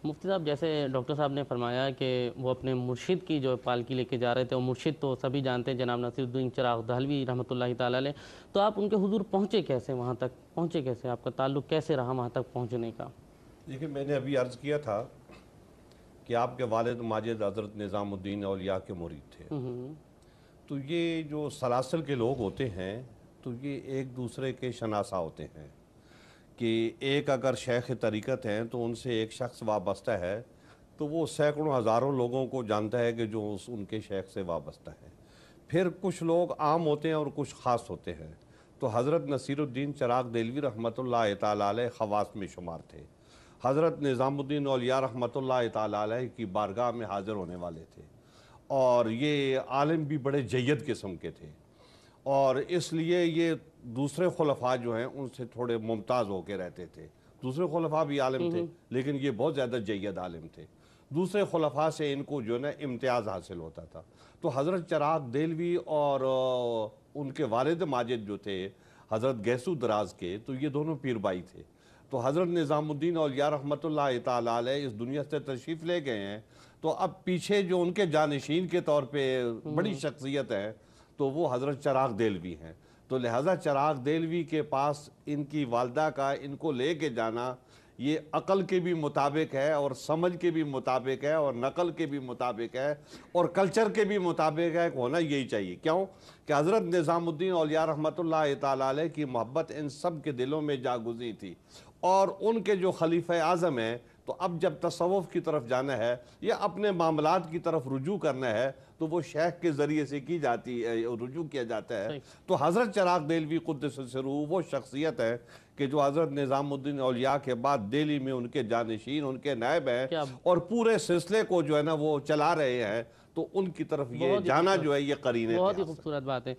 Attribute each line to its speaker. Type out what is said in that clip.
Speaker 1: مفتی صاحب، جیسے ڈاکٹر صاحب نے فرمایا کہ وہ اپنے مرشد کی جو پالکی لے کے جا رہے تھے، اور مرشد تو سبھی جانتے ہیں جناب نصیر الدین چراغ دہلوی رحمۃ اللہ تعالی علیہ، تو آپ ان کے حضور پہنچے کیسے؟ وہاں تک پہنچے کیسے؟ آپ کا تعلق کیسے رہا وہاں تک پہنچنے کا؟
Speaker 2: دیکھیں، میں نے ابھی عرض کیا تھا کہ آپ کے والد ماجد حضرت نظام الدین اولیاء کے مرید تھے. تو یہ جو سلاسل کے لوگ ہوتے ہیں تو یہ ایک دوسرے کے شناسا ہوتے ہیں کہ ایک اگر شیخ طریقت ہیں تو ان سے ایک شخص وابستہ ہے تو وہ سینکڑوں ہزاروں لوگوں کو جانتا ہے کہ جو ان کے شیخ سے وابستہ ہے. پھر کچھ لوگ عام ہوتے ہیں اور کچھ خاص ہوتے ہیں. تو حضرت نصیر الدین چراغ دہلوی رحمۃ اللہ تعالی علیہ خواص میں شمار تھے. حضرت نظام الدین اولیاء رحمۃ اللہ تعالی علیہ کی بارگاہ میں حاضر ہونے والے تھے، اور یہ عالم بھی بڑے جید قسم کے تھے، اور اس لیے یہ دوسرے خلفاء جو ہیں ان سے تھوڑے ممتاز ہو کے رہتے تھے. دوسرے خلفاء بھی عالم تھے لیکن یہ بہت زیادہ جید عالم تھے. دوسرے خلفاء سے ان کو جو ہے نا امتیاز حاصل ہوتا تھا. تو حضرت چراغ دہلوی اور ان کے والد ماجد جو تھے حضرت گیسو دراز کے، تو یہ دونوں پیر بھائی تھے. تو حضرت نظام الدین اولیاء رحمۃ اللہ تعالی علیہ اس دنیا سے تشریف لے گئے ہیں. تو اب پیچھے جو ان کے جانشین کے طور پہ بڑی شخصیت ہے تو وہ حضرت چراغ دہلوی ہیں. تو لہٰذا چراغ دہلوی کے پاس ان کی والدہ کا ان کو لے کے جانا یہ عقل کے بھی مطابق ہے، اور سمجھ کے بھی مطابق ہے، اور نقل کے بھی مطابق ہے، اور کلچر کے بھی مطابق ہے کہ ہونا یہی چاہیے. کیوں کہ حضرت نظام الدین اولیاء رحمۃ اللہ تعالی علیہ کی محبت ان سب کے دلوں میں جاگزی تھی، اور ان کے جو خلیفہ اعظم ہیں تو اب جب تصوف کی طرف جانا ہے یا اپنے معاملات کی طرف رجوع کرنا ہے تو وہ شیخ کے ذریعے سے کی جاتی ہے، رجوع کیا جاتا ہے. تو حضرت چراغ دہلوی قدس سرہ وہ شخصیت ہے کہ جو حضرت نظام الدین اولیاء کے بعد دہلی میں ان کے جانشین، ان کے نائب ہیں، اور پورے سلسلے کو جو ہے نا وہ چلا رہے ہیں. تو ان کی طرف یہ جانا جو ہے یہ قرین
Speaker 1: بہت ہی خوبصورت بات ہے.